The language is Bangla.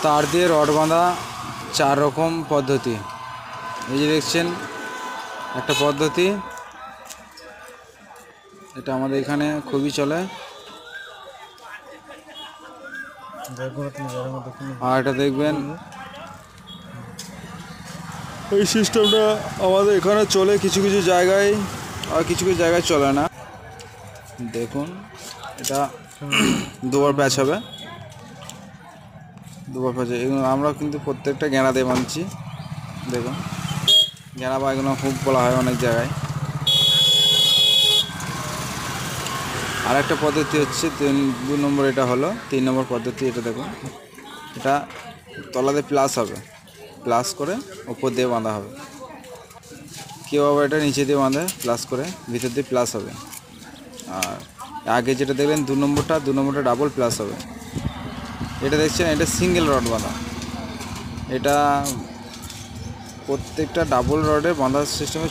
তার দিয়ে রড বাঁধা 4 রকম পদ্ধতি। এই যে দেখছেন একটা পদ্ধতি, এটা আমাদের এখানে খুবই চলে। আর এটা দেখবেন এই সিস্টেমটা আমাদের এখানে চলে কিছু কিছু জায়গায়, আর কিছু কিছু জায়গায় চলে না। দেখুন এটা দুবার প্যাচ হবে, দুবার প্যাচ। এগুলো আমরা কিন্তু প্রত্যেকটা গেঁড়া দিয়ে বাঁধছি। দেখুন গেঁড়া বা এগুলো হুক বলা হয় অনেক জায়গায়। আর একটা পদ্ধতি হচ্ছে 2 নম্বর, এটা হলো 3 নম্বর পদ্ধতি। এটা দেখুন, এটা তলাতে প্লাস হবে, প্লাস করে উপর দিয়ে বাঁধা হবে। কেউ আবার এটা নিচে দিয়ে বাঁধে প্লাস করে, ভিতর দিয়ে প্লাস হবে। আর আগে যেটা দেখলেন 2 নম্বরটা ডাবল প্লাস হবে। এটা দেখছেন এটা সিঙ্গেল রড বাঁধা। এটা প্রত্যেকটা ডাবল রডের বাঁধার সিস্টেমে